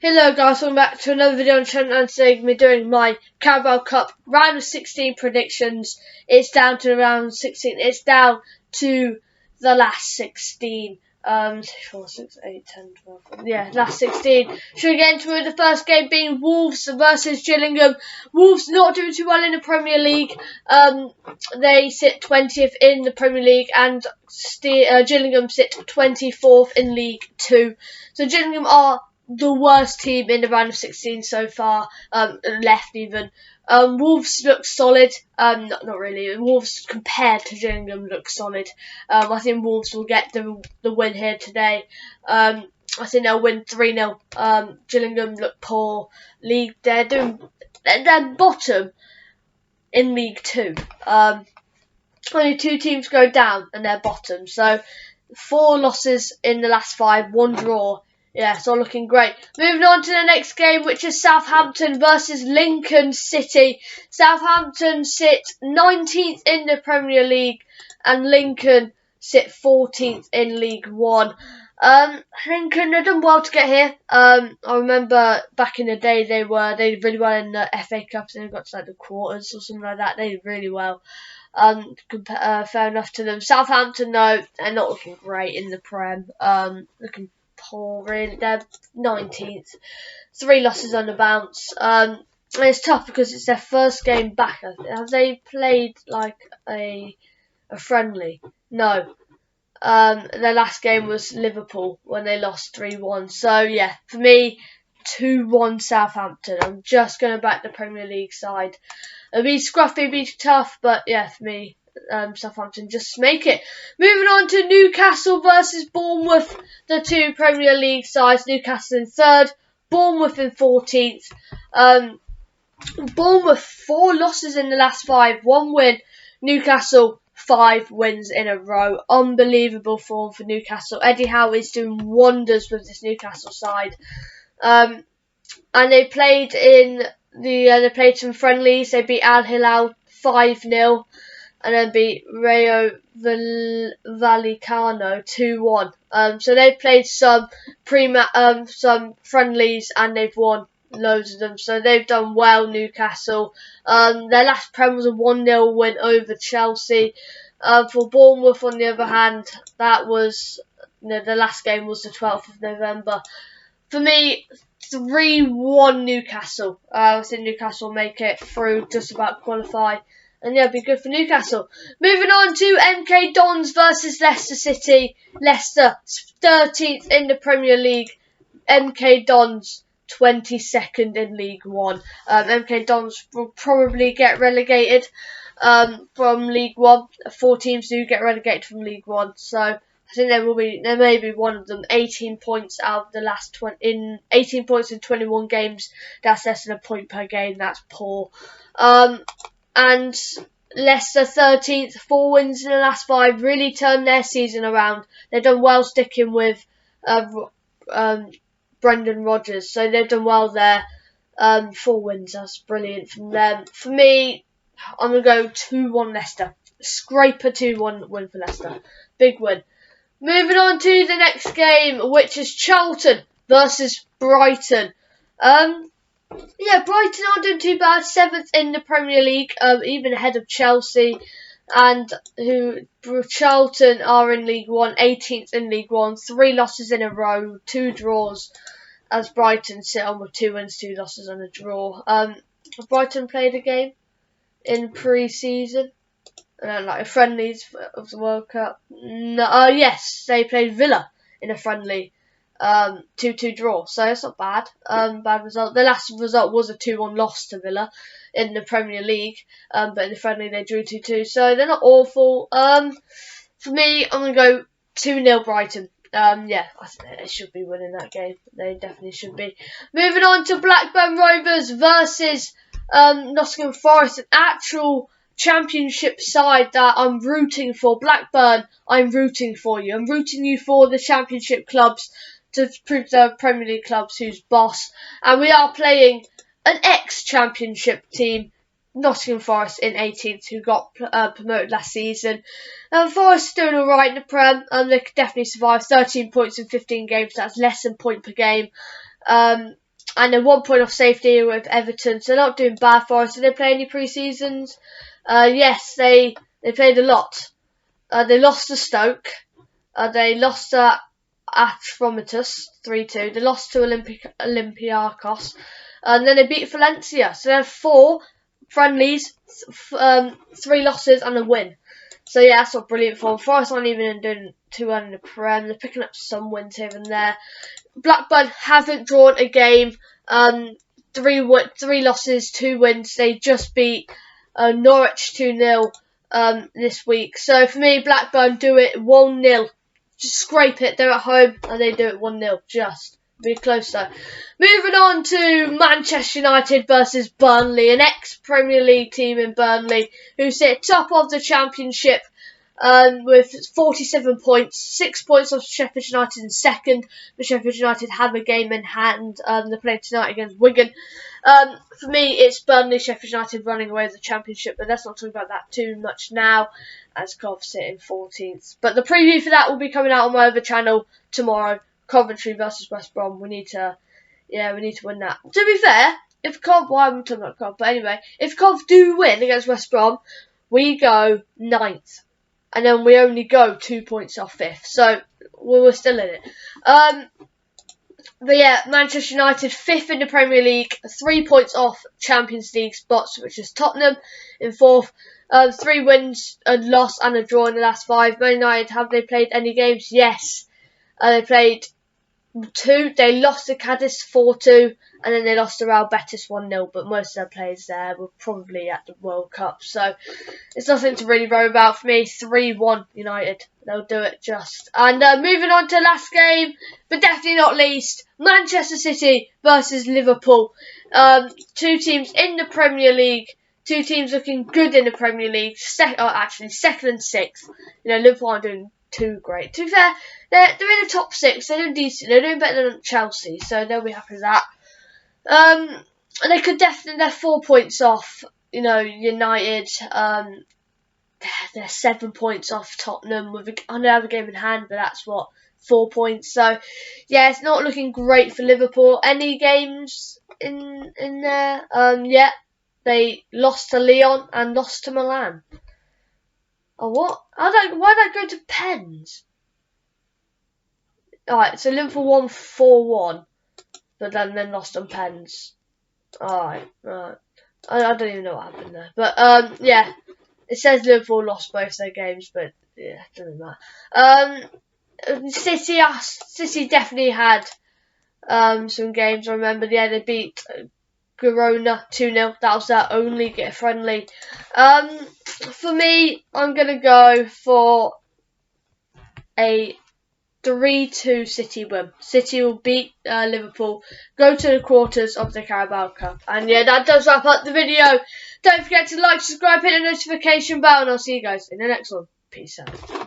Hello guys, welcome back to another video on the channel, and today I'm going to be doing my Carabao Cup round of 16 predictions. It's down to round 16, it's down to the last 16. 4, 6, 8, 10, 12, yeah, last 16. Should we get into it? The first game being Wolves versus Gillingham. Wolves not doing too well in the Premier League. They sit 20th in the Premier League, and Gillingham sit 24th in League 2. So Gillingham are the worst team in the round of 16 so far, left even. Wolves look solid. Not really. Wolves compared to Gillingham look solid. I think Wolves will get the win here today. I think they'll win 3-0. Gillingham look poor. They're bottom in League 2. Only 2 teams go down and they're bottom. So 4 losses in the last 5, 1 draw. Yeah, it's all looking great. Moving on to the next game, which is Southampton versus Lincoln City. Southampton sit 19th in the Premier League, and Lincoln sit 14th in League 1. Lincoln, they've done well to get here. I remember back in the day they did really well in the FA Cup, and they got to like the quarters or something like that. They did really well. Fair enough to them. Southampton, though, they're not looking great in the Prem. Looking poor, really. They're 19th. 3 losses on the bounce. And it's tough because it's their first game back. Have they played like a friendly? No. Their last game was Liverpool when they lost 3-1. So yeah, for me, 2-1 Southampton. I'm just going to back the Premier League side. It'll be scruffy, it'll be tough, but yeah, for me, Southampton just make it. Moving on to Newcastle versus Bournemouth, the 2 Premier League sides. Newcastle in 3rd, Bournemouth in 14th. Bournemouth 4 losses in the last 5, 1 win. Newcastle 5 wins in a row. Unbelievable form for Newcastle. Eddie Howe is doing wonders with this Newcastle side. And they played they played some friendlies. They beat Al Hilal 5-0. And then beat Rayo Vallecano 2-1. So they've played some friendlies and they've won loads of them. So they've done well, Newcastle. Their last Prem was a 1-0 win over Chelsea. For Bournemouth, on the other hand, that was the last game was the 12th of November. For me, 3-1 Newcastle. I think Newcastle will make it through, just about qualify. And yeah, it'd be good for Newcastle. Moving on to MK Dons versus Leicester City. Leicester 13th in the Premier League. MK Dons 22nd in League 1. MK Dons will probably get relegated from League 1. 4 teams do get relegated from League 1. So I think there may be one of them 18 points out of the last 18 points in 21 games. That's less than a point per game. That's poor. And Leicester 13th, 4 wins in the last 5, really turned their season around. They've done well sticking with Brendan Rodgers, so they've done well there. 4 wins, that's brilliant from them. For me, I'm going to go 2-1 Leicester. Scraper 2-1 win for Leicester. Big win. Moving on to the next game, which is Charlton versus Brighton. Yeah, Brighton aren't doing too bad. 7th in the Premier League, even ahead of Chelsea. And Charlton are in League 1, 18th in League 1. 3 losses in a row, 2 draws. As Brighton sit on with 2 wins, 2 losses and a draw. Have Brighton played a game in pre-season? Like friendlies of the World Cup? No. Yes, they played Villa in a friendly. 2-2 draw, so it's not bad. Bad result. The last result was a 2-1 loss to Villa in the Premier League, but in the friendly they drew 2-2, so they're not awful. For me, I'm going to go 2-0 Brighton. Yeah, I think they should be winning that game. They definitely should be. Moving on to Blackburn Rovers versus Nottingham Forest, an actual Championship side that I'm rooting for. Blackburn, I'm rooting for you. I'm rooting you for the Championship clubs to prove the Premier League clubs who's boss. And we are playing an ex-Championship team, Nottingham Forest in 18th, who got promoted last season. Forest doing alright in the Prem. They could definitely survive. 13 points in 15 games. That's less than a point per game. and they're 1 point off safety with Everton, so they're not doing bad for us. Did they play any pre-seasons? Yes, they played a lot. They lost to Stoke. They lost to Atromitus 3-2. They lost to Olympiacos. And then they beat Valencia. So they have 4 friendlies, 3 losses and a win. So yeah, that's not brilliant form. Forest aren't even doing too well in the Prem. They're picking up some wins here and there. Blackburn haven't drawn a game. 3 losses, 2 wins. They just beat Norwich 2-0 this week. So for me, Blackburn do it 1-0. Just scrape it. They're at home and they do it 1-0. Just be close though. Moving on to Manchester United versus Burnley, an ex-Premier League team in Burnley who sit top of the Championship with 47 points, 6 points off Sheffield United in second. But Sheffield United have a game in hand. They're playing tonight against Wigan. For me, it's Burnley, Sheffield United running away with the Championship, but let's not talk about that too much now, as Cov sit in 14th. But the preview for that will be coming out on my other channel tomorrow. Coventry versus West Brom. We need to win that. To be fair, if Cov, well, I'm talking about Cov, but anyway, if Cov do win against West Brom, we go 9th. And then we only go 2 points off 5th. So, we're still in it. But yeah, Manchester United 5th in the Premier League. 3 points off Champions League spots, which is Tottenham in 4th. 3 wins, a loss and a draw in the last 5. Man United, have they played any games? Yes. They played 2. They lost to Cadiz 4-2. And then they lost to Real Betis 1-0, but most of their players there were probably at the World Cup. So it's nothing to really worry about for me. 3-1 United. They'll do it just. And moving on to last game, but definitely not least, Manchester City versus Liverpool. 2 teams in the Premier League. 2 teams looking good in the Premier League. Actually, 2nd and 6th. You know, Liverpool aren't doing too great. To be fair, they're in the top 6. They're doing decent. They're doing better than Chelsea, so they'll be happy with that. They could definitely, they're 4 points off, you know, United. They're 7 points off Tottenham with another game in hand, but that's 4 points. So yeah, it's not looking great for Liverpool. Any games in there? Yeah, they lost to Lyon and lost to Milan. Oh, what? Why did I go to pens? Alright, so Liverpool won 4-1. But then lost on pens. Alright. I don't even know what happened there. But, yeah. It says Liverpool lost both their games, but, yeah, it doesn't matter. City definitely had some games. I remember, yeah, they beat Girona 2-0. That was their only friendly. For me, I'm going to go for a 3-2 City win. City will beat Liverpool, go to the quarters of the Carabao Cup. And yeah, that does wrap up the video. Don't forget to like, subscribe, hit the notification bell, and I'll see you guys in the next one. Peace out.